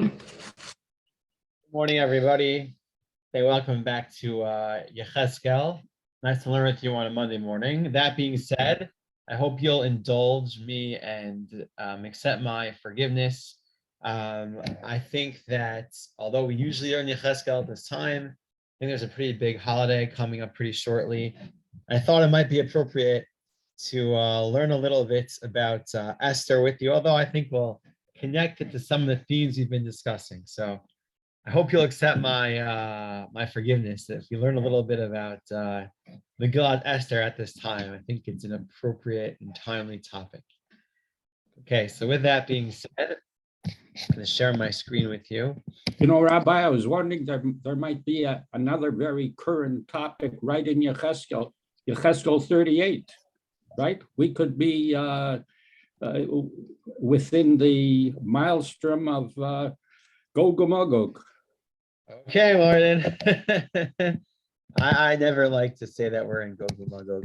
Good morning, everybody. Hey, welcome back to Yechezkel. Nice to learn with you on a Monday morning. That being said, I hope you'll indulge me and accept my forgiveness. I think that although we usually are in Yechezkel at this time, I think there's a pretty big holiday coming up pretty shortly. I thought it might be appropriate to learn a little bit about Esther with you, although I think we'll connect it to some of the themes we've been discussing. So I hope you'll accept my my forgiveness if you learn a little bit about Megillat Esther at this time. I think it's an appropriate and timely topic. Okay, so with that being said, I'm going to share my screen with you. You know, Rabbi, I was wondering there might be another very current topic right in Yechezkel 38, right? We could be within the maelstrom of Gog and Magog. Okay, Martin. I never like to say that we're in Gog and Magog.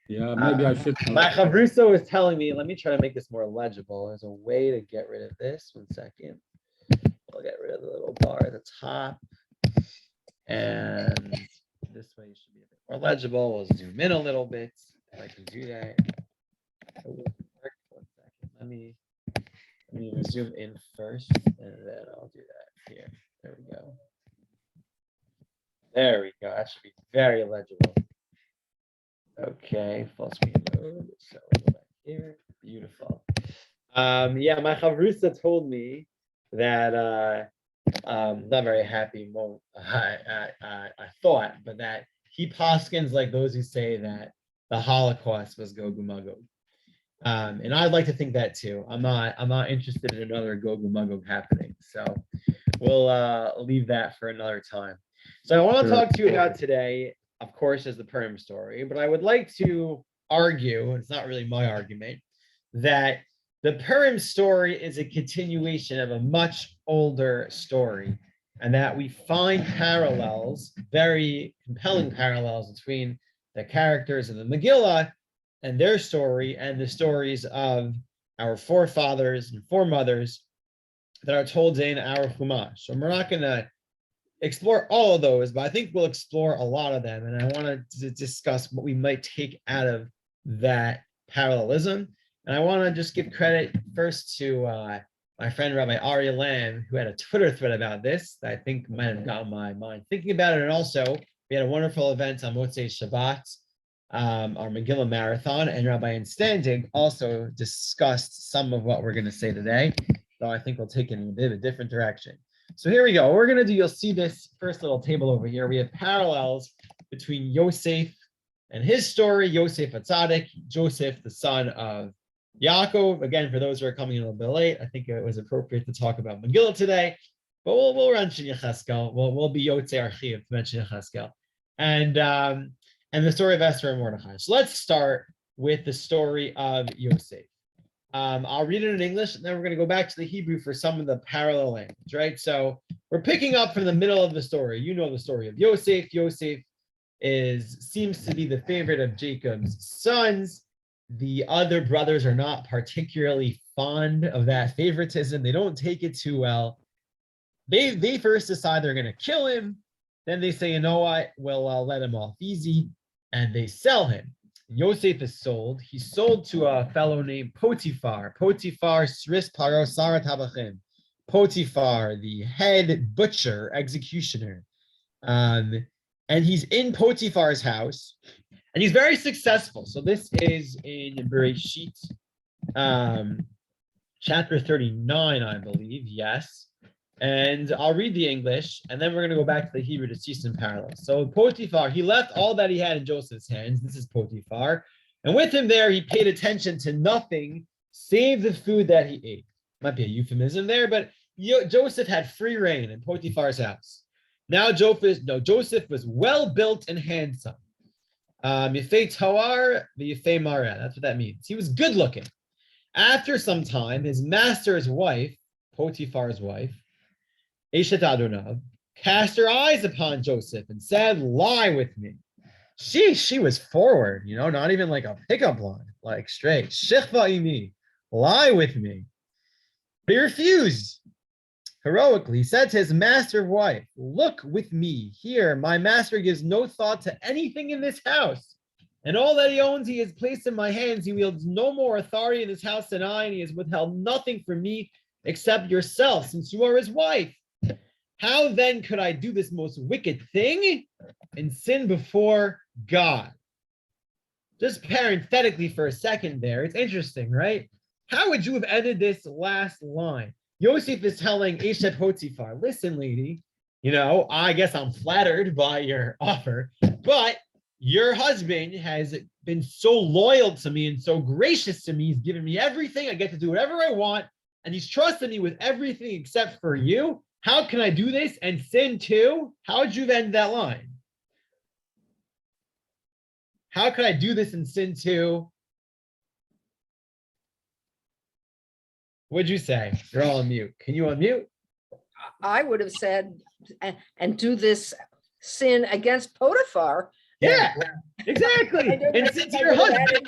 Yeah, maybe I should. My Chavruso was telling me, let me try to make this more legible. There's a way to get rid of this. 1 second. I'll get rid of the little bar at the top. And this way it should be a bit more legible. We'll zoom in a little bit. If I can do that. 1 second. Let me zoom in first, and then I'll do that here. There we go. There we go. That should be very legible. Okay, full screen mode. So we'll go back here. Beautiful. Yeah, my Chavrusa told me that not very happy moment. I thought, but that he paskins like those who say that the Holocaust was Gog and Magog. And I'd like to think that too. I'm not interested in another Gog and Magog happening. So we'll leave that for another time. So I want to talk to you about today, of course, is the Purim story, but I would like to argue, and it's not really my argument, that the Purim story is a continuation of a much older story, and that we find parallels, very compelling parallels between the characters of the Megillah and their story and the stories of our forefathers and foremothers that are told in our Chumash. So we're not going to explore all of those, but I think we'll explore a lot of them. And I want to discuss what we might take out of that parallelism. And I want to just give credit first to my friend Rabbi Ari Lam, who had a Twitter thread about this that I think might have gotten my mind thinking about it. And also, we had a wonderful event on Motzei Shabbat, our Megillah Marathon, and Rabbi Instandig also discussed some of what we're going to say today. So I think we'll take it in a bit of a different direction. So here we go. What we're going to do, you'll see this first little table over here. We have parallels between Yosef and his story, Yosef HaTzadik, Joseph, the son of Yaakov. Again, for those who are coming in a little bit late, I think it was appropriate to talk about Megillah today, but we'll mention Yechezkel. We'll be Yotzei Archiv to mention Yechezkel. And the story of Esther and Mordechai. So let's start with the story of Yosef. I'll read it in English, and then we're going to go back to the Hebrew for some of the parallel language, right? So we're picking up from the middle of the story. You know the story of Yosef. Yosef seems to be the favorite of Jacob's sons. The other brothers are not particularly fond of that favoritism. They don't take it too well. They first decide they're going to kill him. Then they say, you know what? We'll let him off easy, and they sell him. Yosef is sold. He's sold to a fellow named Potiphar. Potiphar, Sris Paro Sarat Habachim. Potiphar, the head butcher, executioner. And he's in Potiphar's house, and he's very successful. So this is in Bereshit, chapter 39, I believe. Yes. And I'll read the English, and then we're going to go back to the Hebrew to see some parallels. So Potiphar, he left all that he had in Joseph's hands. This is Potiphar. And with him there, he paid attention to nothing save the food that he ate. Might be a euphemism there, but Joseph had free reign in Potiphar's house. Now Joseph was well built and handsome. Yefei Toar, Yefei Mara. That's what that means. He was good looking. After some time, his master's wife, Potiphar's wife, Eshet Adonav, cast her eyes upon Joseph and said, lie with me. She was forward, not even like a pickup line, like straight. Shechva imi, lie with me. But he refused. heroically, said to his master's wife, look with me here. My master gives no thought to anything in this house. And all that he owns, he has placed in my hands. He wields no more authority in this house than I, and he has withheld nothing from me except yourself, since you are his wife. How then could I do this most wicked thing and sin before God? Just parenthetically for a second there, it's interesting, right? How would you have ended this last line? Yosef is telling Eshet Potiphar, listen, lady, I guess I'm flattered by your offer, but your husband has been so loyal to me and so gracious to me. He's given me everything. I get to do whatever I want, and he's trusted me with everything except for you. How can I do this and sin too? How would you end that line? How could I do this and sin too? What'd you say? You're all on mute. Can you unmute? I would have said, and do this sin against Potiphar. Yeah, exactly. And since your husband,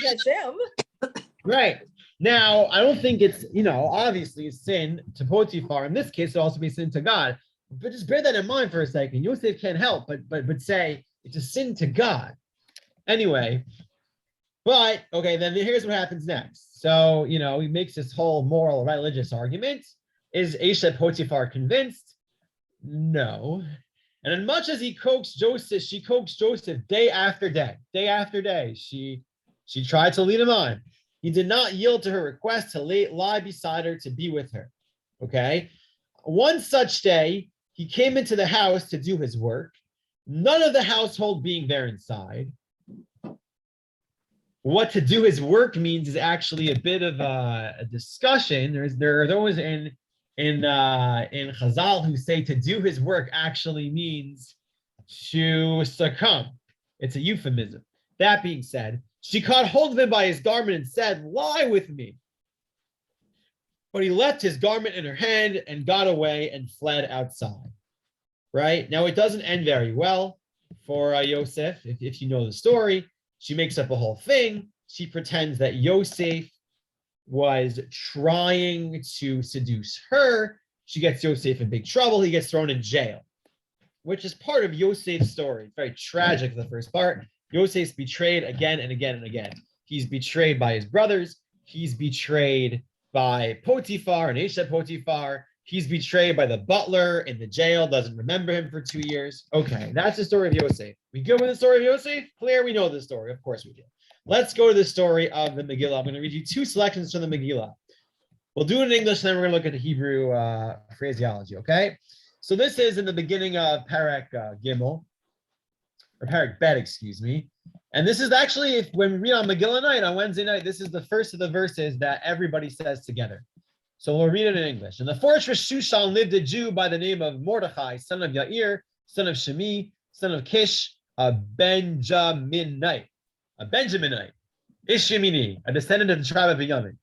right. Now, I don't think it's, obviously a sin to Potiphar. In this case, it also be sin to God. But just bear that in mind for a second. Yosef can't help but say it's a sin to God. Anyway, but okay, then here's what happens next. So, he makes this whole moral religious argument. Is Eshet Potiphar convinced? No. And as much as she coaxed Joseph day after day. She tried to lead him on. He did not yield to her request to lie beside her to be with her. Okay. One such day, he came into the house to do his work, none of the household being there inside. What to do his work means is actually a bit of a discussion. There are those in Chazal who say to do his work actually means to succumb. It's a euphemism. That being said, she caught hold of him by his garment and said, lie with me. But he left his garment in her hand and got away and fled outside. Right? Now, it doesn't end very well for Yosef. If you know the story, she makes up a whole thing. She pretends that Yosef was trying to seduce her. She gets Yosef in big trouble. He gets thrown in jail, which is part of Yosef's story. It's very tragic, the first part. Yosef's betrayed again and again and again. He's betrayed by his brothers. He's betrayed by Potiphar and Eshet Potiphar. He's betrayed by the butler in the jail, doesn't remember him for 2 years. Okay, that's the story of Yosef. We good with the story of Yosef? Clear, we know the story. Of course we do. Let's go to the story of the Megillah. I'm going to read you 2 selections from the Megillah. We'll do it in English, and then we're going to look at the Hebrew phraseology, okay? So this is in the beginning of Perek Gimel, or Perek Bet, excuse me. And this is actually, when we read on Megillah night, on Wednesday night, this is the first of the verses that everybody says together. So we'll read it in English. In the fortress Shushan lived a Jew by the name of Mordechai, son of Yair, son of Shemi, son of Kish, a Benjaminite, Ishimini, a descendant of the tribe of Benjamin.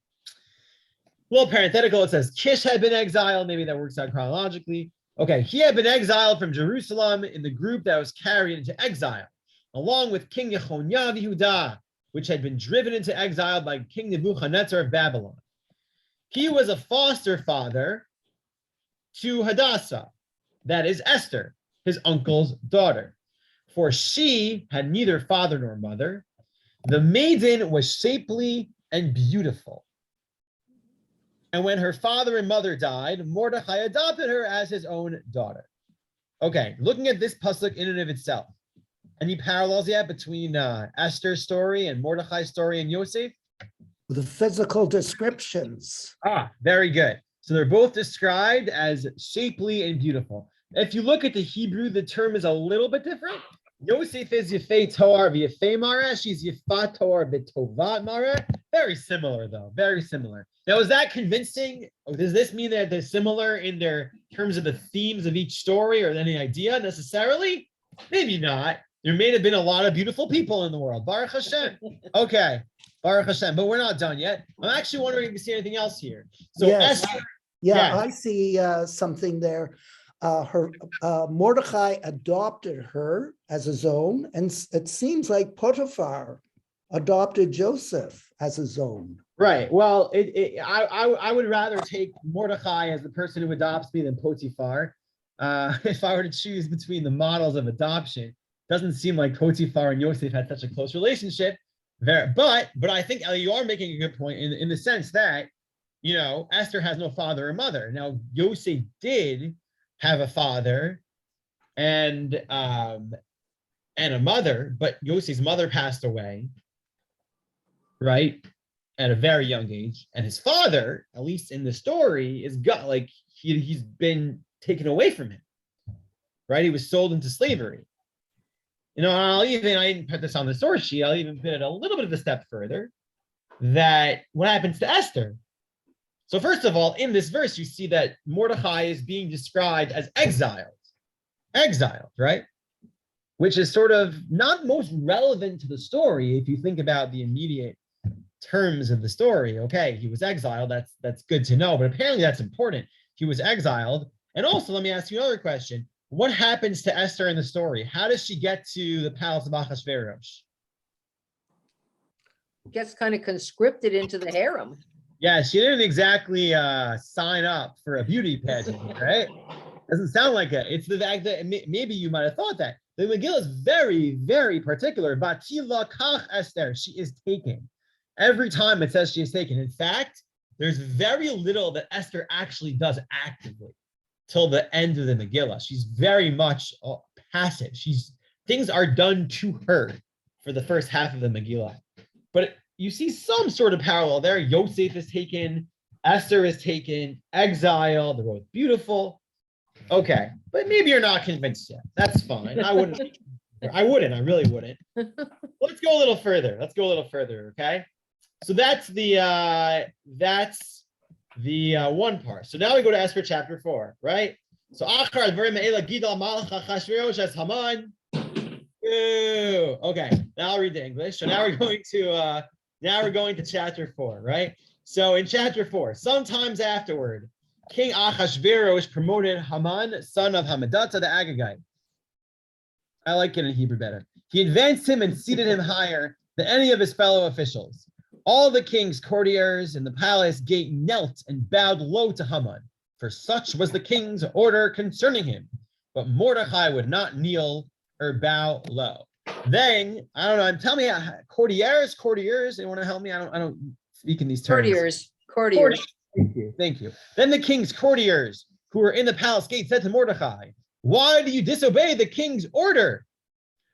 A little parenthetical, it says Kish had been exiled. Maybe that works out chronologically. Okay, he had been exiled from Jerusalem in the group that was carried into exile, along with King Yechoniah of Yehudah, which had been driven into exile by King Nebuchadnezzar of Babylon. He was a foster father to Hadassah, that is Esther, his uncle's daughter. For she had neither father nor mother. The maiden was shapely and beautiful. And when her father and mother died, Mordechai adopted her as his own daughter. Okay, looking at this pasuk in and of itself, any parallels yet between Esther's story and Mordechai's story and Yosef? The physical descriptions. Very good. So they're both described as shapely and beautiful. If you look at the Hebrew, the term is a little bit different. Yosef is Yefei Toar v'Yefei Mareh. She's Yefat Toar v'Tovat Mareh. Very similar, though. Very similar. Now, is that convincing? Or does this mean that they're similar in their terms of the themes of each story or any idea necessarily? Maybe not. There may have been a lot of beautiful people in the world. Baruch Hashem. Okay. Baruch Hashem. But we're not done yet. I'm actually wondering if you see anything else here. So Yes. Esther, Yeah, I see something there. Mordechai adopted her as his own, and it seems like Potiphar adopted Joseph as his own. Right. Well, I would rather take Mordechai as the person who adopts me than Potiphar. If I were to choose between the models of adoption, doesn't seem like Potiphar and Yosef had such a close relationship. But I think Ellie, you are making a good point in the sense that, you know, Esther has no father or mother. Now, Yosef did have a father and a mother, but Yosef's mother passed away, right, at a very young age, and his father, at least in the story, is got like he's been taken away from him, right? He was sold into slavery. You know, I didn't put this on the source sheet. I'll even put it a little bit of a step further. That what happens to Esther? So first of all, in this verse, you see that Mordechai is being described as exiled, right? Which is sort of not most relevant to the story if you think about the immediate terms of the story. Okay, he was exiled. That's good to know, but apparently that's important. He was exiled. And also, let me ask you another question. What happens to Esther in the story? How does she get to the palace of Achashverosh? Gets kind of conscripted into the harem. Yeah, she didn't exactly sign up for a beauty pageant, right? Doesn't sound like it. It's the fact that maybe you might have thought that. The Megillah is very, very particular. Batila kach Esther, she is taken. Every time it says she is taken. In fact, there's very little that Esther actually does actively till the end of the Megillah. She's very much passive. Things are done to her for the first half of the Megillah. But you see some sort of parallel there. Yosef is taken, Esther is taken, exile, they're both beautiful. Okay, but maybe you're not convinced yet. That's fine. I really wouldn't. Let's go a little further. Okay? So that's the one part. So now we go to Esther chapter 4, right? So Achar Gidal Malach Achashverosh as Haman. Okay, now I'll read the English. So now we're going to chapter 4, right? So in chapter 4, sometimes afterward, King Achashverosh promoted Haman, son of Hammedatha the Agagite. I like it in Hebrew better. He advanced him and seated him higher than any of his fellow officials. All the king's courtiers in the palace gate knelt and bowed low to Haman, for such was the king's order concerning him. But Mordechai would not kneel or bow low. Then, I don't know, tell me, courtiers, anyone want to help me? I don't speak in these terms. Courtiers. Thank you. Then the king's courtiers who were in the palace gate said to Mordechai, "Why do you disobey the king's order?"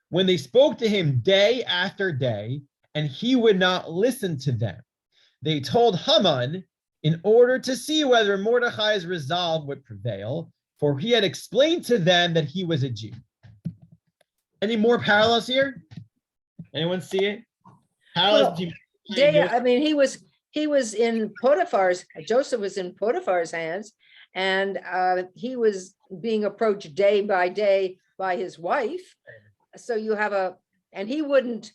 When they spoke to him day after day, and he would not listen to them, they told Haman in order to see whether Mordechai's resolve would prevail, for he had explained to them that he was a Jew. Any more parallels here? Anyone see it? Parallels between I mean, he was in Joseph was in Potiphar's hands, and he was being approached day by day by his wife. So you have and he wouldn't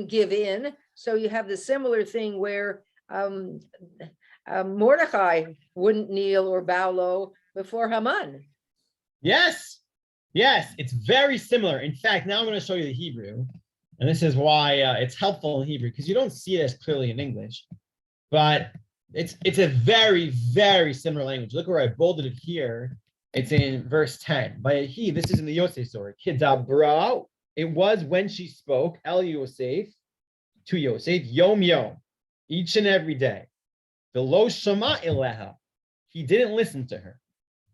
give in. So you have the similar thing where Mordechai wouldn't kneel or bow low before Haman. Yes, it's very similar. In fact, now I'm going to show you the Hebrew. And this is why it's helpful in Hebrew, because you don't see it as clearly in English. But it's a very, very similar language. Look where I bolded it here. It's in verse 10. Vayehi, this is in the Yosef story. Kidabra, it was when she spoke, El Yosef, to Yosef, Yom Yom, each and every day. The lo shama eleha, he didn't listen to her.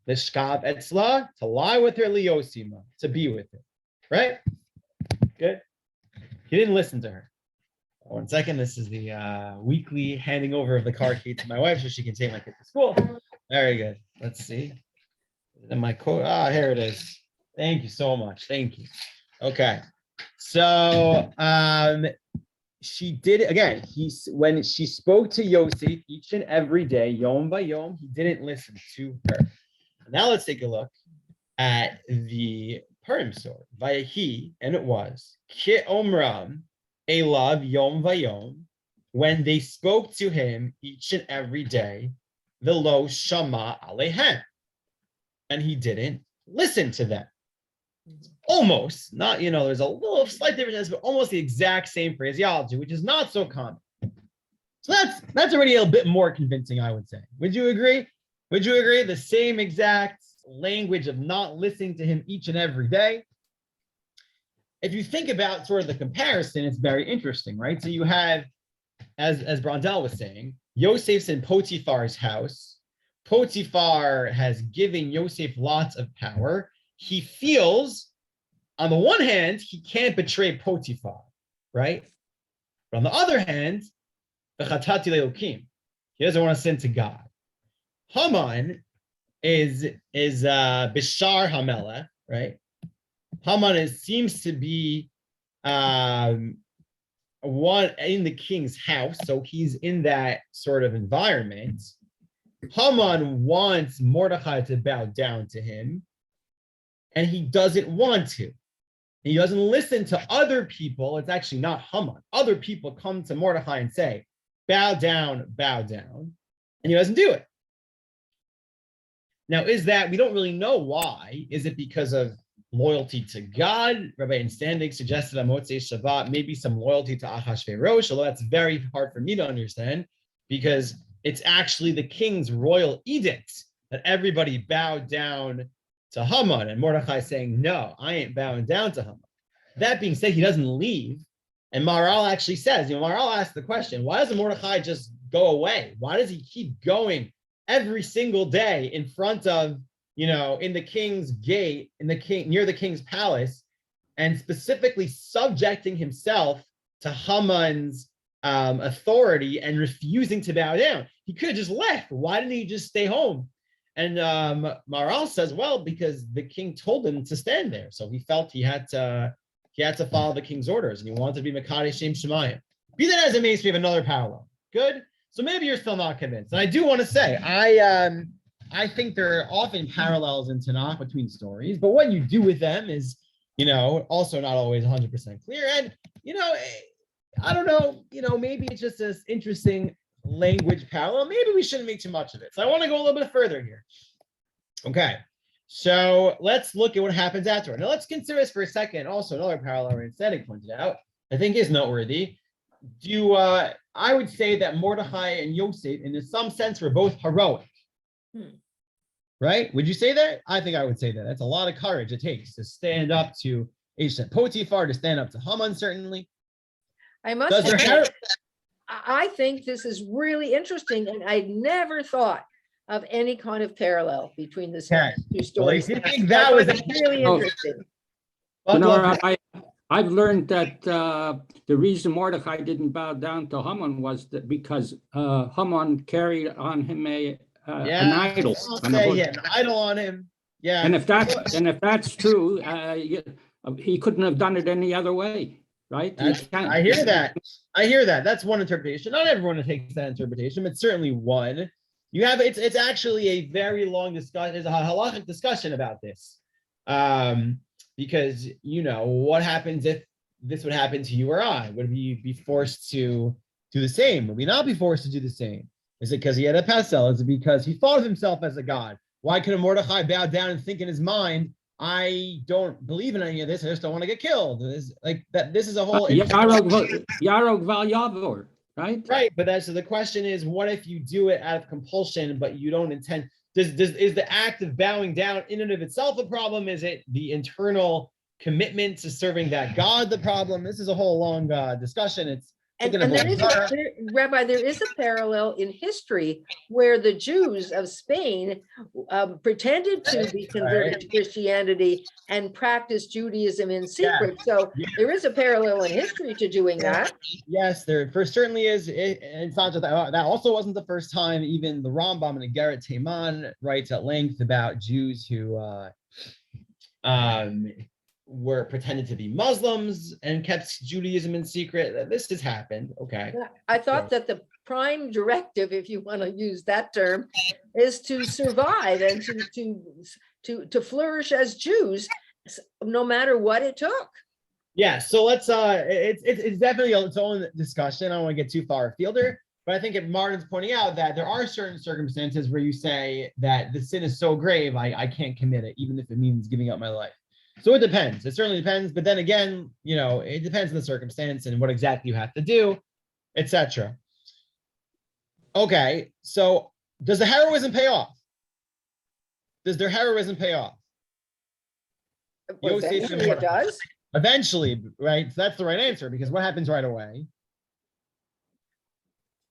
The shkav etzla, to lie with her, liosima, to be with her. Right? Good. He didn't listen to her. 1 second. This is the weekly handing over of the car key to my wife so she can take my kid to school. Very good. Let's see. And my code. Here it is. Thank you so much. Thank you. Okay. So she did it again. When she spoke to Yosef each and every day, yom by yom, he didn't listen to her. Now let's take a look at the Purim story. Vayehi, and it was Ki Omram Elav Yom Vayom, when they spoke to him each and every day, the lo shama alehem, and he didn't listen to them. Almost, not, there's a little slight difference, but almost the exact same phraseology, which is not so common. So that's already a bit more convincing, I would say. Would you agree? Would you agree? The same exact language of not listening to him each and every day. If you think about sort of the comparison, it's very interesting, right? So you have, as Brondel was saying, Yosef's in Potiphar's house. Potiphar has given Yosef lots of power. He feels, on the one hand, he can't betray Potiphar, right? But on the other hand, he doesn't want to sin to God. Haman is Bishar Hamelech, right? Haman seems to be one in the king's house, so he's in that sort of environment. Haman wants Mordechai to bow down to him, and he doesn't want to. He doesn't listen to other people. It's actually not Haman. Other people come to Mordechai and say, bow down, and he doesn't do it. Now, is that, we don't really know why. Is it because of loyalty to God? Rabbi Standing suggested on Motzei Shabbat, maybe some loyalty to Achashverosh, although that's very hard for me to understand, because it's actually the king's royal edict that everybody bow down to Haman, and Mordechai saying, no, I ain't bowing down to Haman. That being said, he doesn't leave, and Maharal actually says, Maharal asked the question, why doesn't Mordechai just go away? Why does he keep going every single day in front of, in the king's gate, near the king's palace, and specifically subjecting himself to Haman's authority and refusing to bow down? He could have just left. Why didn't he just stay home? And Maharal says, well, because the king told him to stand there, so he felt he had to follow the king's orders, and he wanted to be Mekadesh Shem Shomayim. Be that as it may, we have another parallel. Good. So maybe you're still not convinced. And I do want to say, I think there are often parallels in Tanakh between stories, but what you do with them is, also not always 100% clear. And, I don't know, maybe it's just this interesting language parallel. Maybe we shouldn't make too much of it. So I want to go a little bit further here. Okay. So let's look at what happens afterward. Now let's consider this for a second. Also, another parallel Ranstedik pointed out, I think is noteworthy. I would say that Mordechai and Yosef, in some sense, were both heroic. Right? Would you say that? I think I would say that. That's a lot of courage it takes to stand up to Potiphar, to stand up to Haman, certainly. I must say, I think this is really interesting, and I never thought of any kind of parallel between the two stories. Well, I think that was really interesting. I've learned that the reason Mordechai didn't bow down to Haman was that because Haman carried on him an idol. An idol on him. Yeah. And if that's true, he couldn't have done it any other way, right? I hear that. That's one interpretation. Not everyone takes that interpretation, but certainly one. You have it's actually a very long discussion. There's a halachic discussion about this. Because what happens if this would happen to you or I? Would we be forced to do the same? Would we not be forced to do the same? Is it because he had a pasel? Is it because he thought of himself as a god? Why couldn't Mordechai bow down and think in his mind, I don't believe in any of this, I just don't want to get killed? This is a whole Yarog Val Yavor, right? Right, but so the question is, what if you do it out of compulsion, but you don't intend? Is the act of bowing down in and of itself a problem? Is it the internal commitment to serving that God the problem? This is a whole long discussion. Rabbi, there is a parallel in history where the Jews of Spain pretended to be converted to Christianity and practiced Judaism in secret. So there is a parallel in history to doing that. Yes, there certainly is. It's not just that. That also wasn't the first time. Even the Rambam and Igeret Teiman writes at length about Jews who were pretended to be Muslims and kept Judaism in secret. This has happened. Okay. I thought that the prime directive, if you want to use that term, is to survive and to flourish as Jews, no matter what it took. Yeah. So let's. It's definitely its own discussion. I don't want to get too far afield here, but I think Martin's pointing out that there are certain circumstances where you say that the sin is so grave, I can't commit it, even if it means giving up my life. So it depends. It certainly depends. But then again, it depends on the circumstance and what exactly you have to do, etc. Okay, so does the heroism pay off? Does their heroism pay off? Well, Yosef and eventually it Mordechai. does. Eventually, right? So that's the right answer, because what happens right away?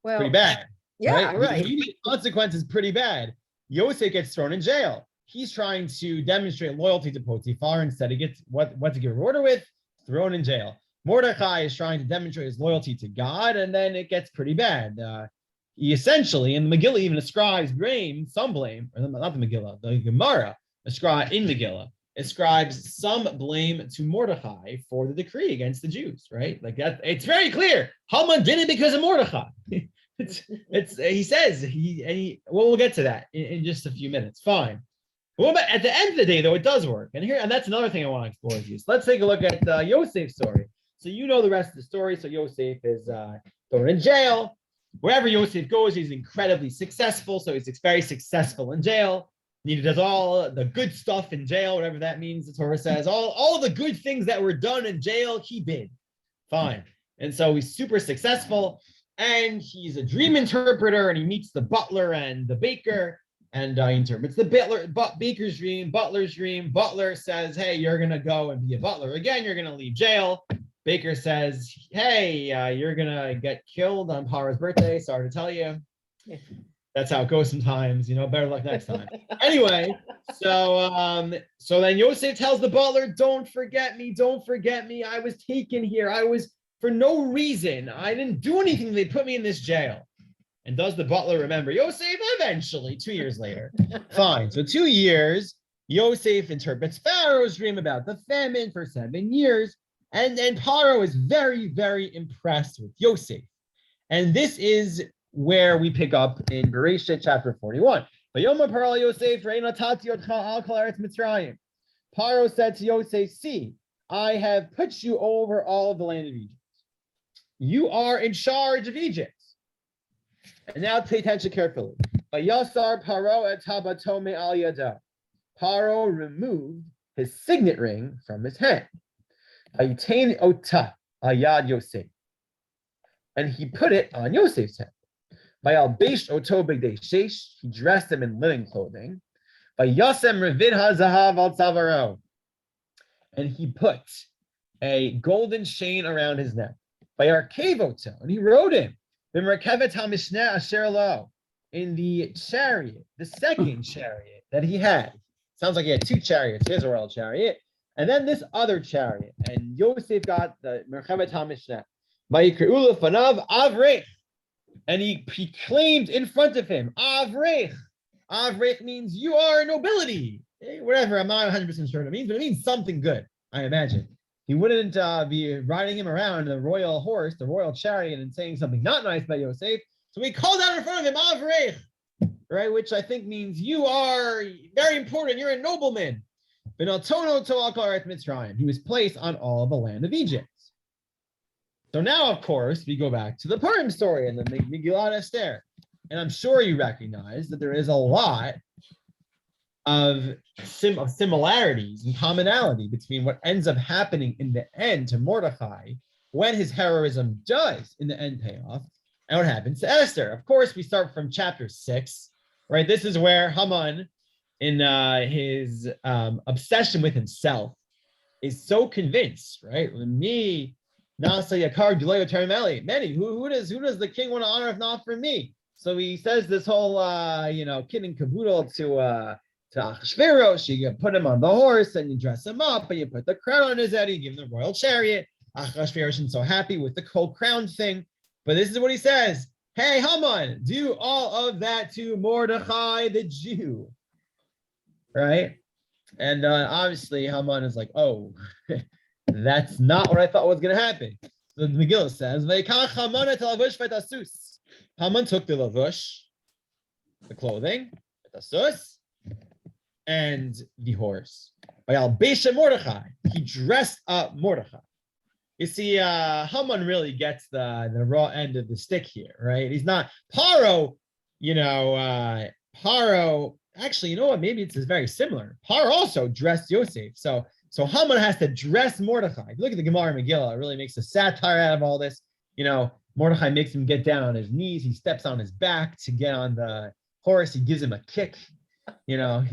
Well, Pretty bad. yeah, The right. immediate consequence is pretty bad. Yosef gets thrown in jail. He's trying to demonstrate loyalty to Potiphar. Instead, he gets what to give an order with, thrown in jail. Mordechai is trying to demonstrate his loyalty to God, and then it gets pretty bad. He essentially, and the Megillah even ascribes some blame, or not the Megillah, the Gemara in Megillah ascribes some blame to Mordechai for the decree against the Jews, right? Like that, it's very clear. Haman did it because of Mordechai. He says we'll get to that in just a few minutes. Fine. But at the end of the day, though, it does work. And that's another thing I want to explore with you. So let's take a look at Yosef's story. So you know the rest of the story. So Yosef is thrown in jail. Wherever Yosef goes, he's incredibly successful. So he's very successful in jail. He does all the good stuff in jail, whatever that means. The Torah says all the good things that were done in jail, he did. Fine. And so he's super successful. And he's a dream interpreter, and he meets the butler and the baker, and he interprets the baker's dream, butler's dream. Butler says, hey, you're going to go and be a butler again. You're going to leave jail. Baker says, hey, you're going to get killed on Paro's birthday. Sorry to tell you. That's how it goes sometimes. Better luck next time. Anyway, so then Yosef tells the butler, don't forget me. Don't forget me. I was taken here. I was for no reason. I didn't do anything. They put me in this jail. And does the butler remember Yosef? Eventually, 2 years later. Fine. So 2 years, Yosef interprets Pharaoh's dream about the famine for 7 years. And Paro is very, very impressed with Yosef. And this is where we pick up in Bereshit chapter 41. Paro said to Yosef, see, I have put you over all of the land of Egypt. You are in charge of Egypt. And now pay attention carefully. Vayasar Paro et tabatome al yado. Paro removed his signet ring from his hand. Vayitain ota ayad Yosef. And he put it on Yosef's hand. Vayalbesh oto b'gdei sheish. He dressed him in linen clothing. Vayasem revid hazahav al tzavaro. And he put a golden chain around his neck. Vayarkev oto. And he rode him. In the chariot, the second chariot that he had. Sounds like he had 2 chariots, his royal chariot, and then this other chariot. And Yosef got the Merchevet HaMishneh. Vayikre'u lefanav Avrech. And he claimed in front of him, Avrech. Avrech means you are nobility. Whatever, I'm not 100% sure what it means, but it means something good, I imagine. He wouldn't be riding him around the royal horse, the royal chariot, and saying something not nice about Yosef. So he called out in front of him, Avrech, right? Which I think means you are very important. You're a nobleman. He was placed on all of the land of Egypt. So now, of course, we go back to the Purim story and the Megillat Esther. And I'm sure you recognize that there is a lot of similarities and commonality between what ends up happening in the end to Mordechai when his heroism does in the end pay off, and what happens to Esther. Of course, we start from chapter 6, right? This is where Haman, in his obsession with himself, is so convinced, right? Many, who does the king want to honor if not for me? So he says this whole, kid and caboodle to Achashverosh. You put him on the horse and you dress him up and you put the crown on his head, you give him the royal chariot. Achashverosh isn't so happy with the whole crown thing. But this is what he says. Hey, Haman, do all of that to Mordechai the Jew. Right? And obviously Haman is like, oh, that's not what I thought was going to happen. So the Megillah says, Haman took the lavush, the clothing, and the horse. Mordechai, he dressed up Mordechai. You see, Haman really gets the raw end of the stick here, right? He's not Paro, Paro, actually, you know what? Maybe it's very similar. Paro also dressed Yosef. So Haman has to dress Mordechai. If you look at the Gemara Megillah, it really makes a satire out of all this. Mordechai makes him get down on his knees. He steps on his back to get on the horse. He gives him a kick. He doesn't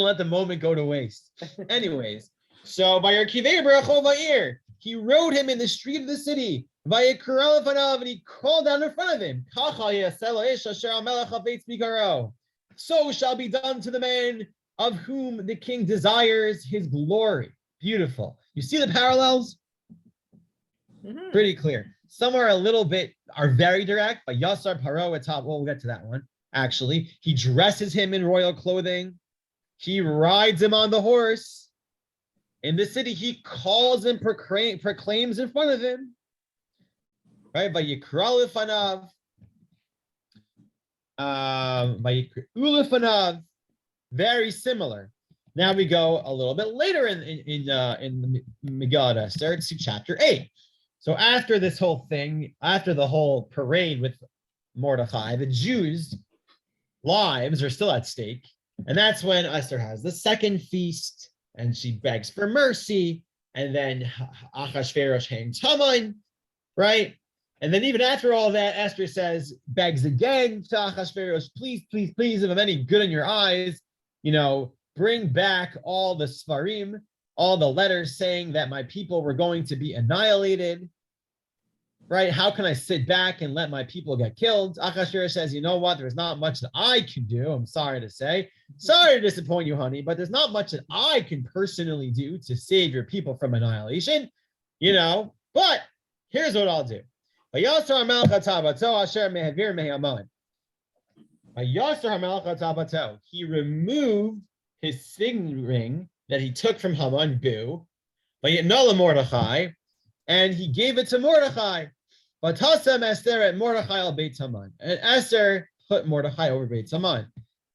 let the moment go to waste. Anyways, so by he rode him in the street of the city. And he crawled down in front of him. So shall be done to the man of whom the king desires his glory. Beautiful. You see the parallels? Mhm. Pretty clear. Some are a little bit, are very direct, but Yasar Paro at top, well, we'll get to that one. Actually, he dresses him in royal clothing. He rides him on the horse. In the city, he calls and proclaims in front of him. Right? Vayikra lefanav. Very similar. Now we go a little bit later in the Megillah Esther to chapter 8. So after this whole thing, after the whole parade with Mordechai, the Jews' lives are still at stake. And that's when Esther has the second feast and she begs for mercy. And then Achashverosh hangs Haman, right? And then even after all that, Esther begs again to Achashverosh, please, please, please, if I'm any good in your eyes, bring back all the Sfarim, all the letters saying that my people were going to be annihilated, right? How can I sit back and let my people get killed? Achashverosh says, you know what? There's not much that I can do. I'm sorry to say. Sorry to disappoint you, honey, but there's not much that I can personally do to save your people from annihilation, but here's what I'll do. He removed his signet ring that he took from Haman, Mordechai, and he gave it to Mordechai. And Esther put Mordechai over Beit Haman.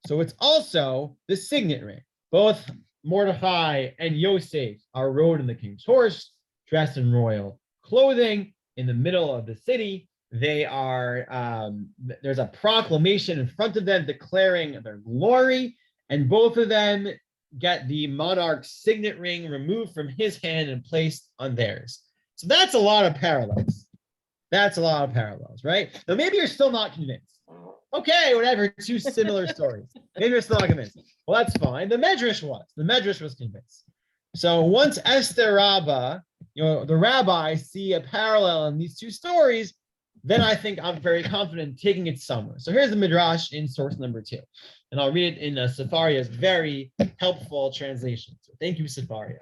So it's also the signet ring. Both Mordechai and Yosef are rode in the king's horse, dressed in royal clothing, in the middle of the city. They are, there's a proclamation in front of them declaring their glory, and both of them get the monarch's signet ring removed from his hand and placed on theirs. So that's a lot of parallels. Right? Now, maybe you're still not convinced. Okay, whatever, two similar stories. Maybe you're still not convinced. Well, that's fine. The Medrash was convinced. So once Esther Rabbah, the rabbis see a parallel in these two stories, then I think I'm very confident taking it somewhere. So here's the Midrash in source number 2. And I'll read it in Sefaria's very helpful translation. So thank you, Sefaria.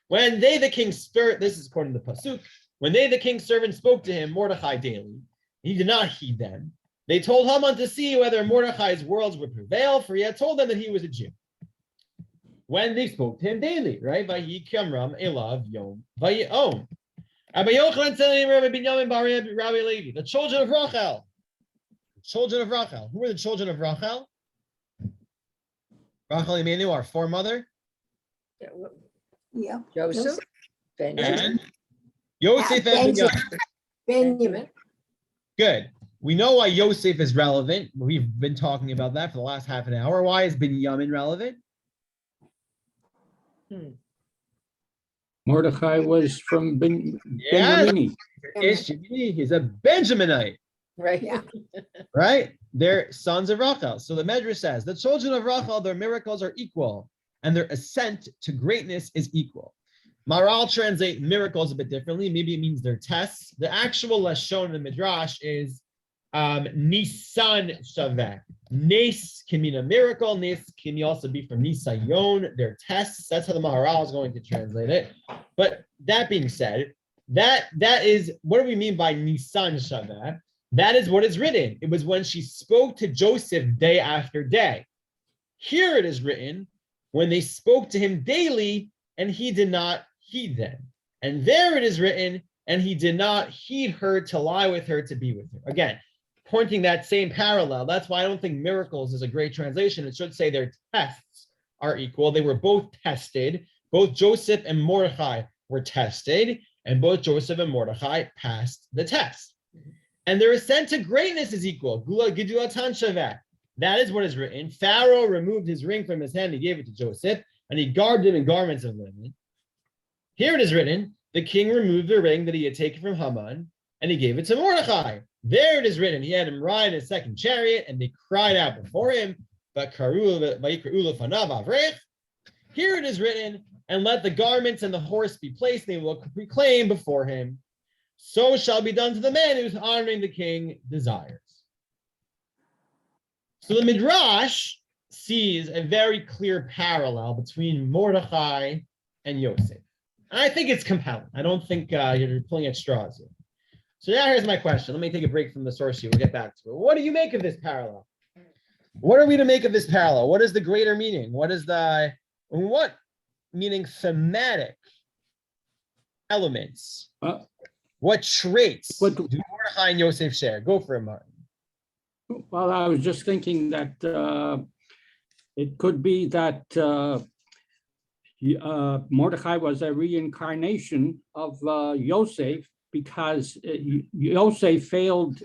When they, the king's spirit, this is according to the Pasuk, when they, the king's servants, spoke to him, Mordechai daily, he did not heed them. They told Haman to see whether Mordechai's words would prevail, for he had told them that he was a Jew. When they spoke to him daily, right? Vayi kamram elav yom vayom. Rabbi Yochanan telling Rabbi Binyamin bar Rabbi Levi, the children of Rachel. Who were the children of Rachel? Rachel Imenu, our foremother. Yeah. Joseph, Benjamin. And Yosef and Benjamin. Good. We know why Yosef is relevant. We've been talking about that for the last half an hour. Why is Binyamin relevant? Mordechai was from Yes. Benjamini. He's a Benjaminite, Right. Yeah. right? They're sons of Rachel. So the Medrash says, the children of Rachel, their miracles are equal, and their ascent to greatness is equal. Maral translate miracles a bit differently. Maybe it means their tests. The actual lashon in the Midrash is Nisan Shaveh. Nes can mean a miracle. Nes can also be from Nisayon, their tests. That's how the Maharal is going to translate it. But that being said, that is, what do we mean by Nisan Shaveh? That is what is written. It was when she spoke to Joseph day after day. Here it is written, when they spoke to him daily, and he did not heed them. And there it is written, and he did not heed her to lie with her, to be with her. Again, pointing that same parallel. That's why I don't think miracles is a great translation. It should say their tests are equal. They were both tested. Both Joseph and Mordechai were tested, and both Joseph and Mordechai passed the test. And their ascent to greatness is equal. Gula Gidulatan Shaveh. That is what is written. Pharaoh removed his ring from his hand. He gave it to Joseph, and he garbed him in garments of linen. Here it is written, the king removed the ring that he had taken from Haman, and he gave it to Mordechai. There it is written, he had him ride in a second chariot, and they cried out before him, but here it is written, and let the garments and the horse be placed, and they will proclaim before him. So shall be done to the man who's honoring the king desires. So the Midrash sees a very clear parallel between Mordechai and Yosef. And I think it's compelling. I don't think you're pulling at straws here. So now here's my question. Let me take a break from the source here. We'll get back to it. What do you make of this parallel? What are we to make of this parallel? What is the greater meaning? What meaning thematic elements? What traits do Mordechai and Yosef share? Go for it, Martin. Well, I was just thinking that it could be that Mordechai was a reincarnation of Yosef, because Yosef failed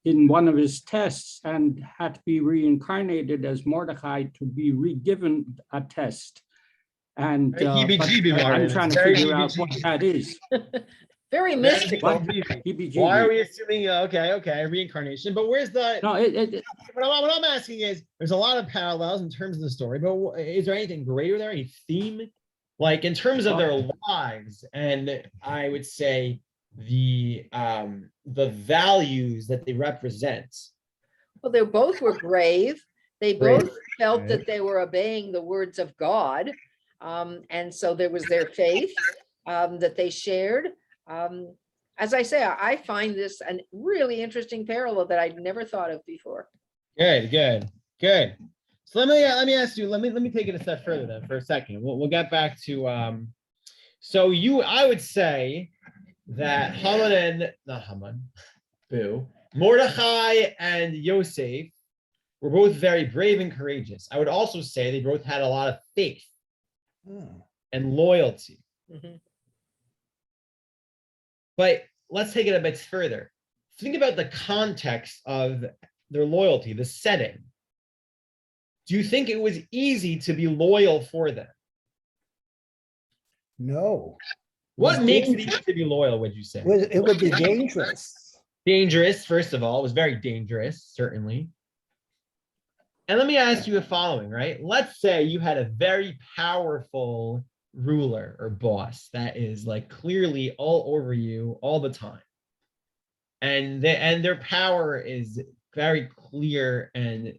in one of his tests and had to be reincarnated as Mordechai to be re-given a test. And I'm trying to figure out what that is. Very mystical. Why are we assuming, okay, reincarnation, but where's the... No, what I'm asking is, there's a lot of parallels in terms of the story, but is there anything greater there, any theme? Like in terms of their lives, and I would say the values that they represent. Well, they both were brave. They both felt that they were obeying the words of God. And so there was their faith that they shared. As I say, I find this a really interesting parallel that I'd never thought of before. Good. So let me ask you. Let me take it a step further then for a second. We'll get back to I would say that Mordechai and Yosef were both very brave and courageous. I would also say they both had a lot of faith and loyalty. Mhm. But let's take it a bit further. Think about the context of their loyalty, the setting. Do you think it was easy to be loyal for them? No. What makes it easy to be loyal, would you say? It would be dangerous. Dangerous, first of all. It was very dangerous, certainly. And let me ask you the following, right? Let's say you had a very powerful ruler or boss that is like clearly all over you all the time. And their power is very clear and,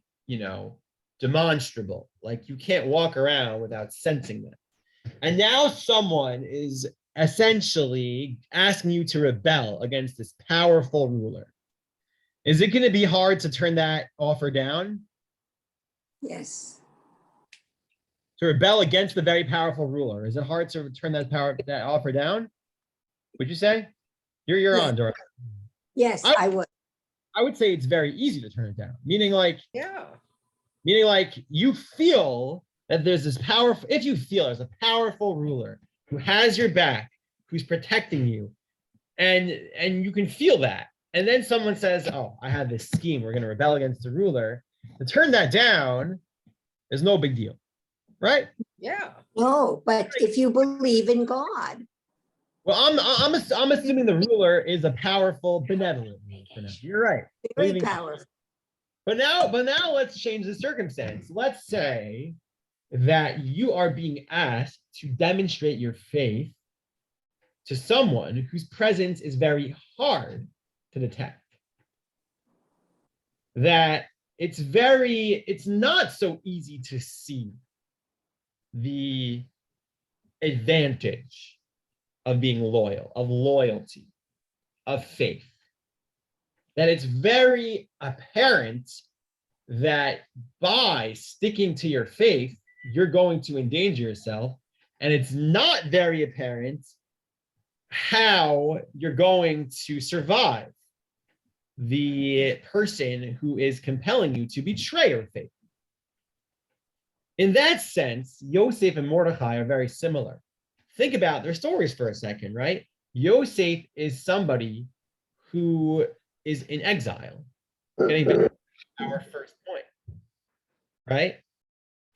demonstrable. Like you can't walk around without sensing them. And now someone is essentially asking you to rebel against this powerful ruler. Is it going to be hard to turn that offer down? Yes. To rebel against the very powerful ruler? Is it hard to turn that offer down? Would you say? You're on, Dora. Yes, I would. I would say it's very easy to turn it down. Meaning like you feel that there's this powerful, if you feel there's a powerful ruler who has your back, who's protecting you, and you can feel that. And then someone says, oh, I have this scheme, we're going to rebel against the ruler. To turn that down is no big deal, right? Yeah. No, but if you believe in God. Well, I'm assuming the ruler is a powerful, benevolent ruler. You're right. Very powerful. But now let's change the circumstance. Let's say that you are being asked to demonstrate your faith to someone whose presence is very hard to detect. That it's not so easy to see the advantage of being loyal, of loyalty, of faith. That it's very apparent that by sticking to your faith, you're going to endanger yourself. And it's not very apparent how you're going to survive the person who is compelling you to betray your faith. In that sense, Yosef and Mordechai are very similar. Think about their stories for a second, right? Yosef is somebody who is in exile. Getting back to our first point, right?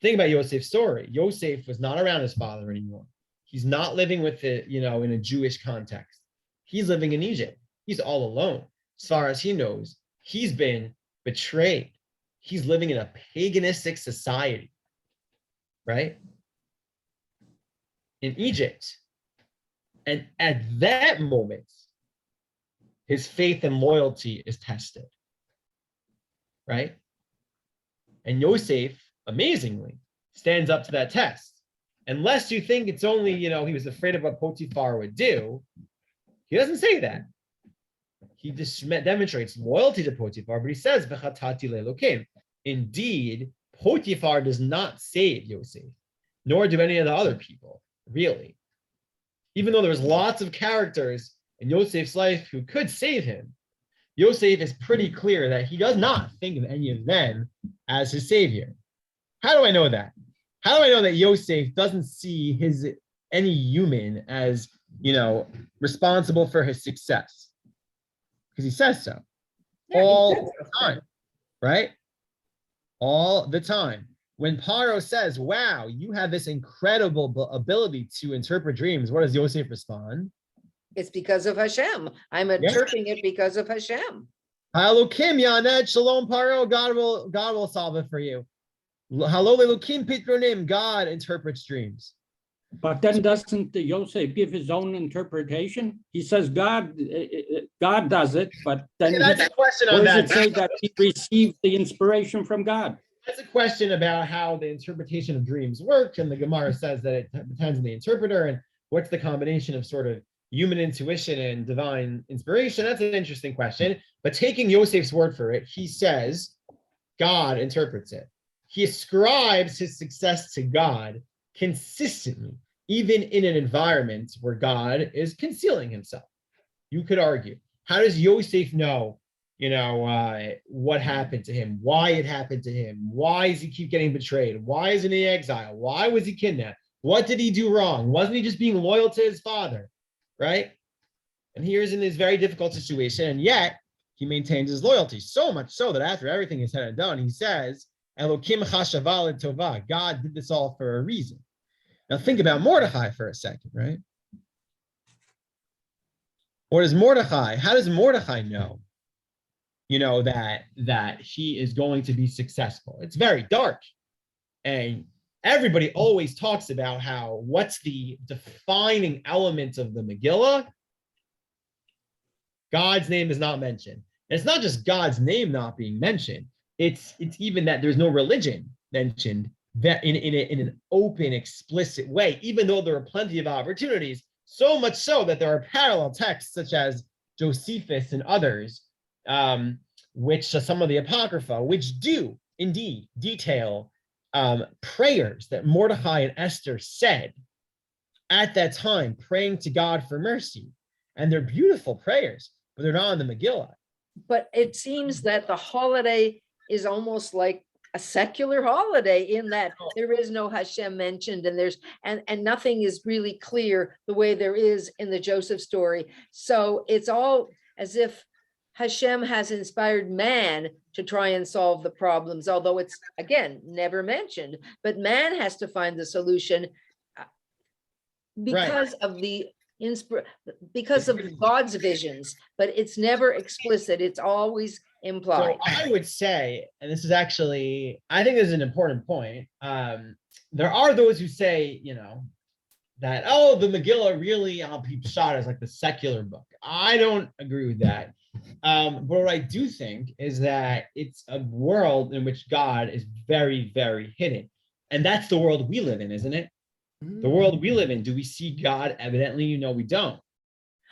Think about Yosef's story. Yosef was not around his father anymore. He's not living with in a Jewish context. He's living in Egypt. He's all alone. As far as he knows, he's been betrayed. He's living in a paganistic society, right? In Egypt. And at that moment, his faith and loyalty is tested, right? And Yosef, amazingly, stands up to that test. Unless you think it's only, he was afraid of what Potiphar would do, he doesn't say that. He just demonstrates loyalty to Potiphar, but he says, "V'chatati le'elokim." Indeed, Potiphar does not save Yosef, nor do any of the other people, really. Even though there's lots of characters in Yosef's life who could save him, Yosef is pretty clear that he does not think of any of them as his savior. How do I know that? How do I know that Yosef doesn't see any human as, responsible for his success? Because he says so all the time, right? All the time. When Paro says, wow, you have this incredible ability to interpret dreams, what does Yosef respond? It's because of Hashem. I'm interpreting it because of Hashem. Halokim Yanet Shalom Paro, God will solve it for you. Halokim Pitronim, God interprets dreams. But then doesn't Yosef give his own interpretation? He says God does it, but then that's a question on where that. does it say that he received the inspiration from God? That's a question about how the interpretation of dreams work, and the Gemara says that it depends on the interpreter, and what's the combination of sort of human intuition and divine inspiration. That's an interesting question. But taking Yosef's word for it, he says God interprets it. He ascribes his success to God consistently, even in an environment where God is concealing himself. You could argue, how does Yosef know, what happened to him, why it happened to him, why does he keep getting betrayed, why isn't he exiled, why was he kidnapped, what did he do wrong, wasn't he just being loyal to his father, right? And here's in this very difficult situation, and yet he maintains his loyalty, so much so that after everything is said and done, he says, Elokim chashava l'tova, God did this all for a reason. Now think about Mordechai for a second, right? What is Mordechai? How does Mordechai know, that he is going to be successful? It's very dark. And everybody always talks about what's the defining element of the Megillah? God's name is not mentioned. And it's not just God's name not being mentioned. It's even that there's no religion mentioned that in an open, explicit way, even though there are plenty of opportunities, so much so that there are parallel texts such as Josephus and others, which some of the Apocrypha, which do indeed detail prayers that Mordechai and Esther said at that time, praying to God for mercy. And they're beautiful prayers, but they're not in the Megillah. But it seems that the holiday is almost like a secular holiday in that there is no Hashem mentioned, and nothing is really clear the way there is in the Joseph story. So it's all as if Hashem has inspired man to try and solve the problems, although it's, again, never mentioned. But man has to find the solution because of because of God's visions, but it's never explicit. It's always implied. So I would say, and this is actually, I think this is an important point. There are those who say, that, the Megillah really shot as like the secular book. I don't agree with that. But what I do think is that it's a world in which God is very, very hidden. And that's the world we live in, isn't it? The world we live in, do we see God? Evidently, we don't.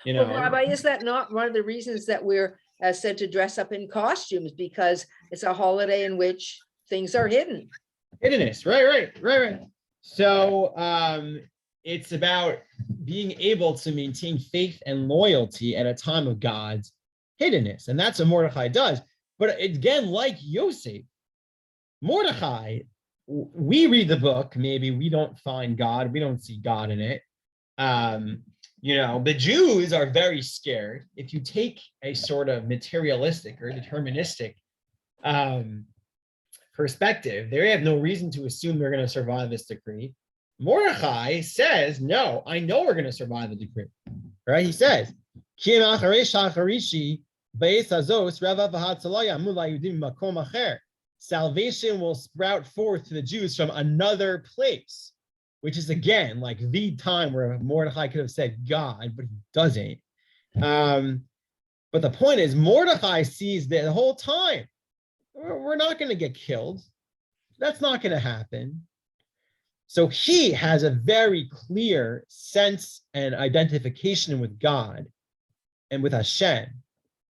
Well, Rabbi, is that not one of the reasons that we're said to dress up in costumes? Because it's a holiday in which things are hidden. Hiddenness, right. So it's about being able to maintain faith and loyalty at a time of God's hiddenness. And that's what Mordechai does. But again, like Yosef, Mordechai, we read the book, maybe we don't find God, we don't see God in it. The Jews are very scared. If you take a sort of materialistic or deterministic perspective, they have no reason to assume they're going to survive this decree. Mordechai says, no, I know we're going to survive the decree, right? He says, Salvation will sprout forth to the Jews from another place, which is again like the time where Mordechai could have said God, but he doesn't. But the point is, Mordechai sees the whole time, we're not going to get killed. That's not going to happen. So he has a very clear sense and identification with God and with Hashem,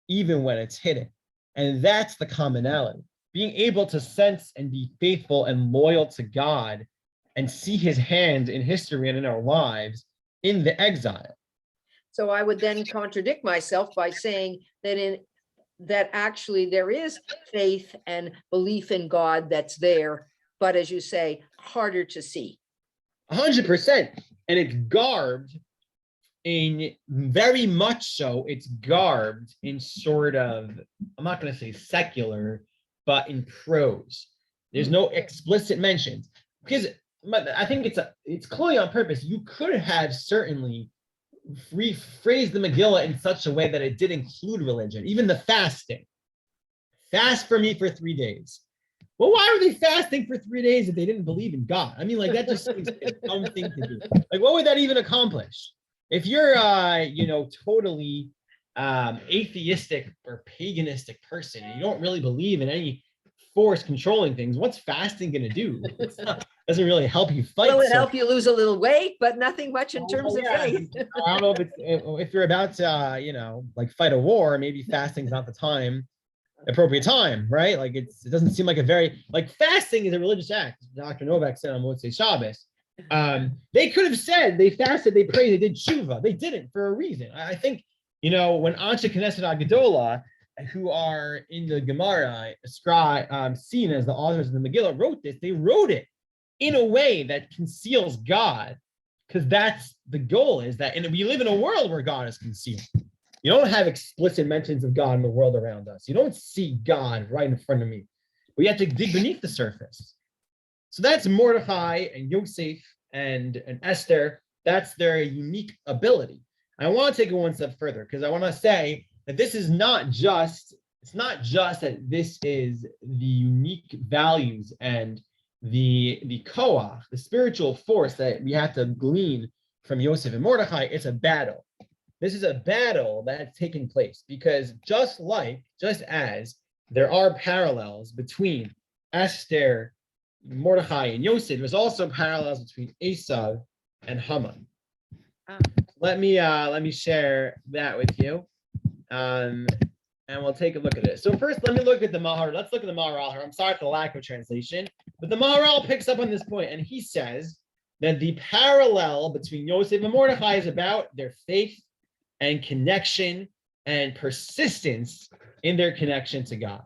even when it's hidden. And that's the commonality. Being able to sense and be faithful and loyal to God and see his hand in history and in our lives in the exile. So I would then contradict myself by saying that actually there is faith and belief in God that's there, but as you say, harder to see. 100%. And it's garbed in very much so, it's garbed in sort of, I'm not going to say secular, but in prose. There's no explicit mentions. Because I think it's clearly on purpose. You could have certainly rephrased the Megillah in such a way that it did include religion, even the fasting. Fast for me for 3 days. Well, why were they fasting for 3 days if they didn't believe in God? I mean, like, that just seems like a dumb thing to do. Like, what would that even accomplish? If you're, totally atheistic or paganistic person, and you don't really believe in any force controlling things, what's fasting going to do? It doesn't really help you fight. Will it help you lose a little weight, but nothing much in terms of faith? I don't know if you're about to, fight a war, maybe fasting's not the appropriate time, right? Like it doesn't seem like a very, fasting is a religious act. Dr. Novak said on Motzei Shabbos. They could have said they fasted, they prayed, they did tshuva. They didn't for a reason. I think, when Anshe Knesset Agadola, who are in the Gemara, seen as the authors of the Megillah, wrote this, they wrote it in a way that conceals God, because that's the goal, is that, and we live in a world where God is concealed. You don't have explicit mentions of God in the world around us. You don't see God right in front of me. We have to dig beneath the surface. So that's Mordechai and Yosef and Esther. That's their unique ability. I want to take it one step further, because I want to say that this is not just, it's not just that this is the unique values and the koach, the spiritual force that we have to glean from Yosef and Mordechai. It's a battle. This is a battle that's taking place, because just as there are parallels between Esther, Mordechai, and Yosef, there's also parallels between Eisav and Haman. Let me share that with you, and we'll take a look at it. So first, let me look at the Mahar. Let's look at the Maharal here. I'm sorry for the lack of translation, but the Maharal picks up on this point, and he says that the parallel between Yosef and Mordechai is about their faith and connection and persistence in their connection to God.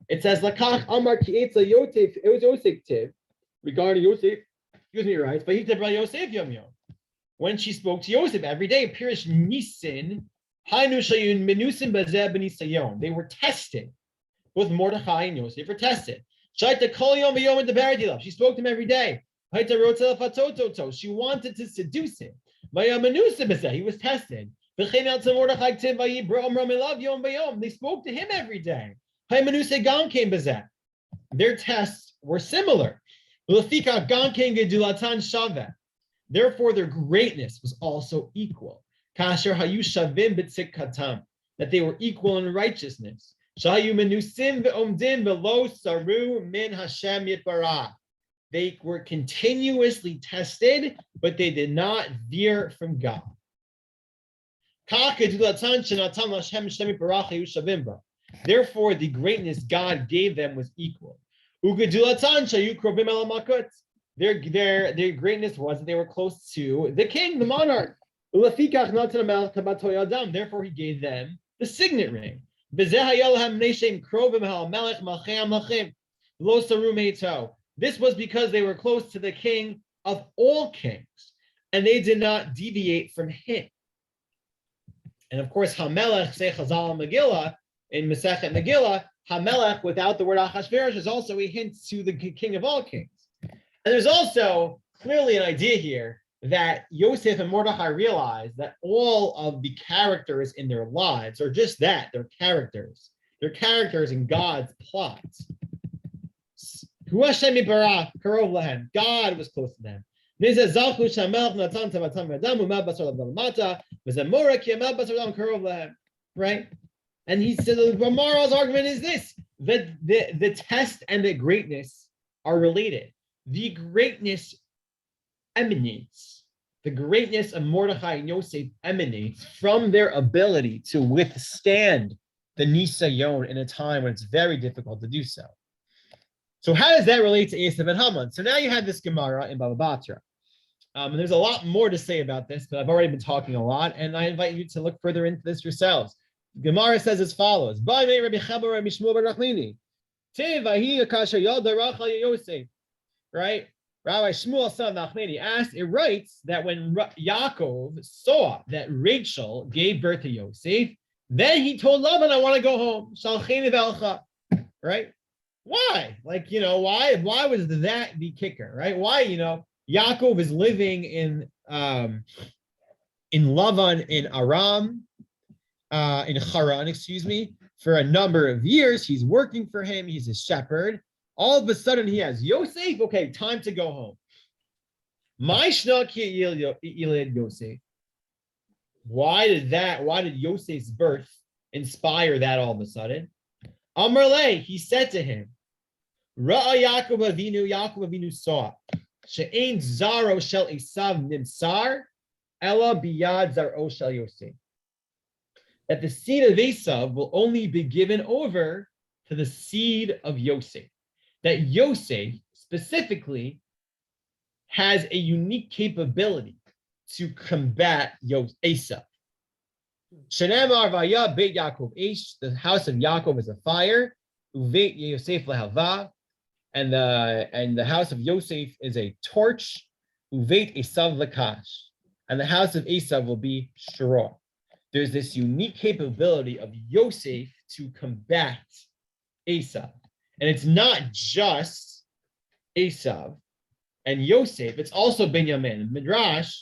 It says, Lakach Amar Ki Eitza Yosef, it was Yosef Tiv, regarding Yosef, excuse me, right? But he said, Yosef Yom Yom. When she spoke to Yosef every day, Pirish Nisin, Hainu Shayun Menusin Bazeh B'Nisayon. They were tested. Both Mordechai and Yosef were tested. Shaita Kol Yom B'Yom and Debaradilav. She spoke to him every day. Haita Rotzel Fatototo. She wanted to seduce him. Vaya Menusin Bazeh. He was tested. They spoke to him every day. Their tests were similar. Therefore, their greatness was also equal. That they were equal in righteousness. They were continuously tested, but they did not veer from God. Therefore, the greatness God gave them was equal. Their greatness was that they were close to the king, the monarch. Therefore, he gave them the signet ring. This was because they were close to the king of all kings, and they did not deviate from him. And of course, Hamelech, say Chazal Megillah, in Masechet Megillah, Hamelech without the word Achashverosh is also a hint to the king of all kings. And there's also clearly an idea here that Yosef and Mordechai realized that all of the characters in their lives are just that, they're characters. They're characters in God's plots. God was close to them. Right? And he said the Gemara's argument is this, that the test and the greatness are related. The greatness emanates, the greatness of Mordechai and Yosef emanates from their ability to withstand the Nisayon in a time when it's very difficult to do so. So how does that relate to Eisav and Haman? So now you have this Gemara in Baba Batra. And there's a lot more to say about this, but I've already been talking a lot, and I invite you to look further into this yourselves. Gemara says as follows: right? Rabbi Shmuel son of Nachmani asked, it writes that when Yaakov saw that Rachel gave birth to Yosef, then he told Laban, I want to go home. Right? Why? Like, why was that the kicker, right? Why, Yaakov is living in Lavan, in Aram, in Haran, for a number of years. He's working for him. He's a shepherd. All of a sudden he has Yosef. Okay, time to go home. Yosef. Why did Yosef's birth inspire that all of a sudden? Amarle, he said to him, Ra'a Yaakov Avinu saw, She'ein zaro shel Eisav nimsar, ela biyad zaro shel Yosef. That the seed of Eisav will only be given over to the seed of Yosef. That Yosef specifically has a unique capability to combat Eisav. Shenamar vaya beit Yaakov eish, the house of Yaakov is a fire. Uveit Yosef lahava, and the house of Yosef is a torch. Uveit Eisav lakash, and the house of Eisav will be straw. There's this unique capability of Yosef to combat Eisav. And it's not just Eisav and Yosef, it's also Binyamin. Midrash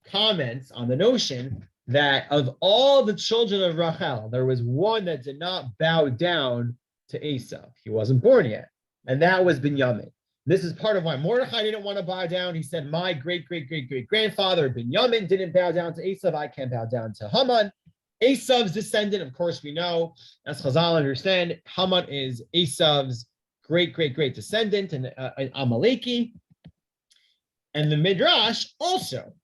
comments on the notion that of all the children of Rachel, there was one that did not bow down to Eisav. He wasn't born yet, and that was Binyamin. This is part of why Mordechai didn't want to bow down. He said, my great-great-great-great-grandfather Binyamin didn't bow down to Eisav. I can't bow down to Haman. Esav's descendant, of course, we know, as Chazal understand, Haman is Esav's great descendant and Amaleki. And the Midrash also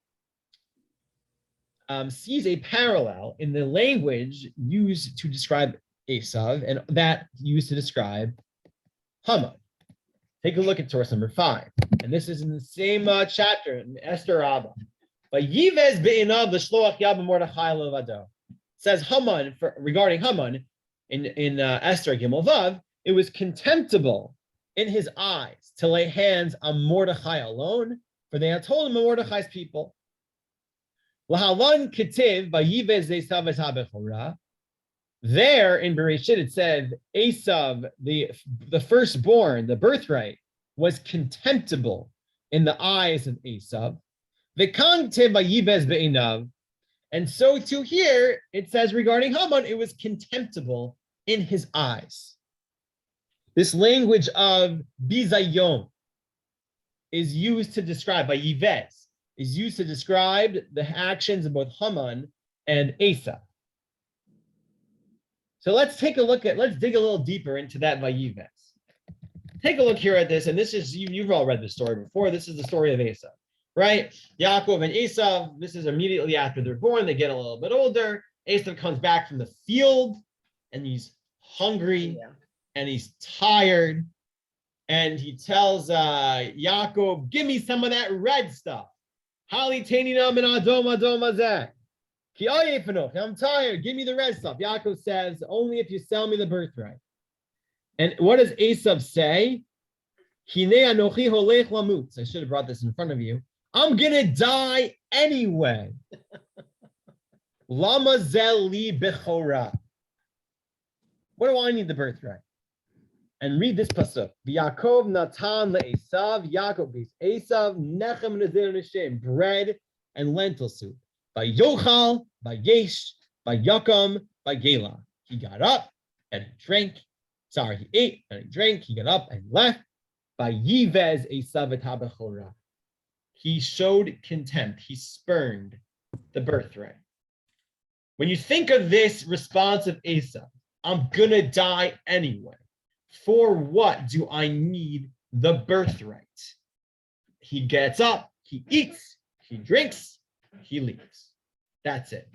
sees a parallel in the language used to describe Eisav and that used to describe Haman. Take a look at source number 5. And this is in the same chapter in Esther Rabbah. But Yivez be'inav l'shloach yab Mordechai levado. Says Haman, regarding Haman in Esther Gimel Vav, it was contemptible in his eyes to lay hands on Mordechai alone, for they had told him of Mordechai's people. Lahalan ketiv vayivez Eisav es habechora. There in Bereshit it said Eisav, the firstborn, the birthright, was contemptible in the eyes of Eisav. V'kan ketiv vayivez be'inav. And so too here, it says regarding Haman, it was contemptible in his eyes. This language of bizayon is used to describe, by Yivez, is used to describe the actions of both Haman and Eisav. So let's dig a little deeper into that Vayivez. Take a look here at this, and this is, you've all read the story before. This is the story of Eisav. Right? Yaakov and Eisav, this is immediately after they're born. They get a little bit older. Eisav comes back from the field and he's hungry and he's tired. And he tells Yaakov, give me some of that red stuff. I'm tired. Give me the red stuff. Yaakov says, only if you sell me the birthright. And what does Eisav say? I should have brought this in front of you. I'm gonna die anyway. Lama zeli bechora. What do I need the birthright? And read this pasuk. Yaakov natan le'esav. Yaakov gives Esav nechem nazir l'Shem, bread and lentil soup. By Yochal, by Yesh, by Yakum, by Gela. He got up and drank. Sorry, he ate and he drank. He got up and left. By Yivez Eisav et habechora. He showed contempt. He spurned the birthright. When you think of this response of Eisav, I'm gonna die anyway. For what do I need the birthright? He gets up, he eats, he drinks, he leaves. That's it.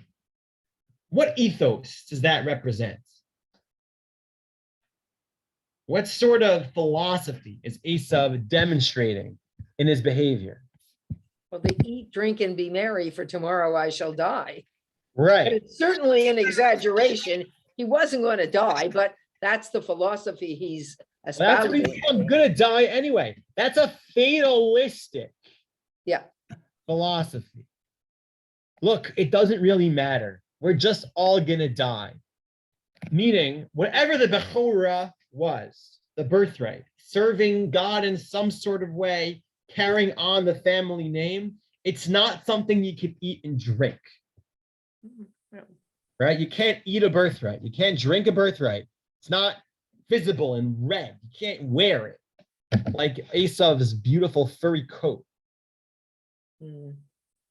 What ethos does that represent? What sort of philosophy is Eisav demonstrating in his behavior? Well, they eat, drink, and be merry, for tomorrow I shall die. But Right. it's certainly an exaggeration. He wasn't going to die, but that's the philosophy he's That's what espousing. he's, I'm gonna die anyway. That's a fatalistic Yeah. philosophy. Look, it doesn't really matter. We're just all gonna die. Meaning, whatever the Bechorah was, the birthright, serving God in some sort of way, carrying on the family name, it's not something you can eat and drink. Right? You can't eat a birthright. You can't drink a birthright. It's not visible and red. You can't wear it. Like Eisav's beautiful furry coat. Mm.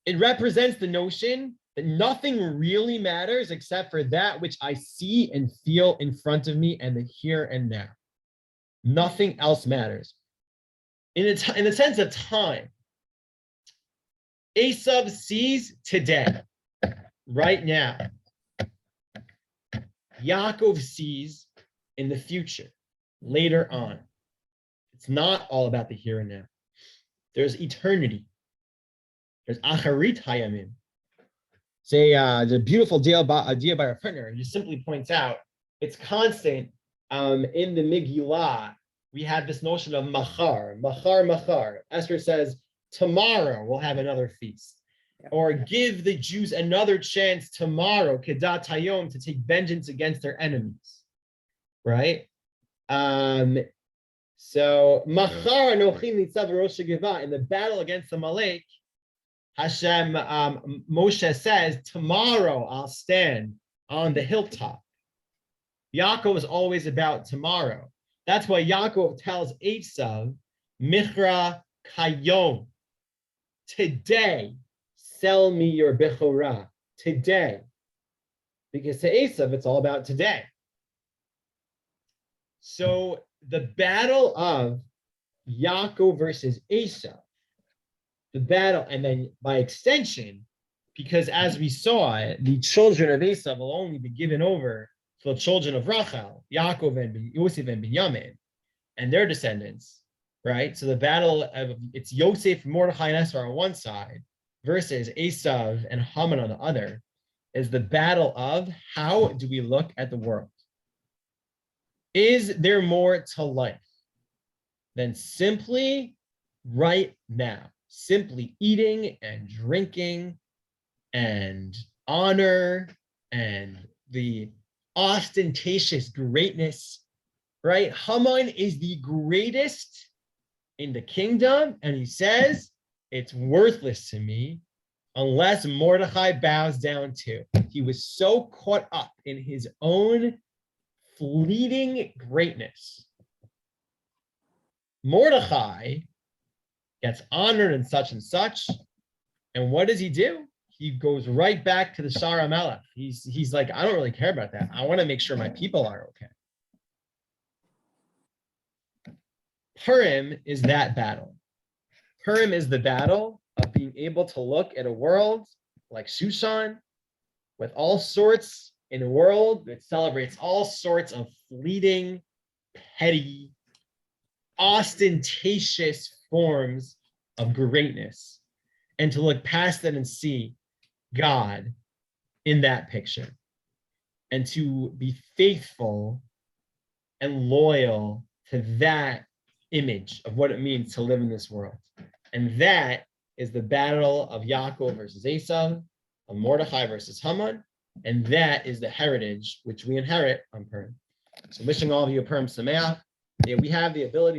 It represents the notion that nothing really matters except for that which I see and feel in front of me and the here and now. Nothing else matters. In the sense of time, Eisav sees today, right now. Yaakov sees in the future, later on. It's not all about the here and now. There's eternity. There's acharit hayamim. Say the beautiful idea by our partner just simply points out it's constant in the Megillah. We have this notion of machar. Esther says tomorrow we'll have another feast, or give the Jews another chance tomorrow, kedat hayom, to take vengeance against their enemies, right? So machar anochim nitzav rosh hageva, in the battle against Amalek, Hashem, Moshe says, tomorrow I'll stand on the hilltop. Yaakov is always about tomorrow. That's why Yaakov tells Eisav, Michra Kayom, today, sell me your Bechorah, today. Because to Eisav, it's all about today. So the battle of Yaakov versus Eisav, the battle, and then by extension, because as we saw, the children of Eisav will only be given over to the children of Rachel, Yaakov and Yosef and Binyamin, and their descendants, right? So the battle of, it's Yosef, Mordechai, and Esther on one side versus Eisav and Haman on the other, is the battle of how do we look at the world? Is there more to life than simply right now? Simply eating and drinking and honor and the ostentatious greatness, right? Haman is the greatest in the kingdom, and he says, it's worthless to me unless Mordechai bows down too. He was so caught up in his own fleeting greatness. Mordechai gets honored and such, and what does he do? He goes right back to the Shaarei Melech. He's like, I don't really care about that. I want to make sure my people are okay. Purim is that battle. Purim is the battle of being able to look at a world like Shushan, with all sorts, in a world that celebrates all sorts of fleeting, petty, ostentatious forms of greatness, and to look past it and see God in that picture, and to be faithful and loyal to that image of what it means to live in this world. And that is the battle of Yaakov versus Eisav, of Mordechai versus Haman, and that is the heritage which we inherit on Purim. So wishing all of you a Purim Sameach. We have the ability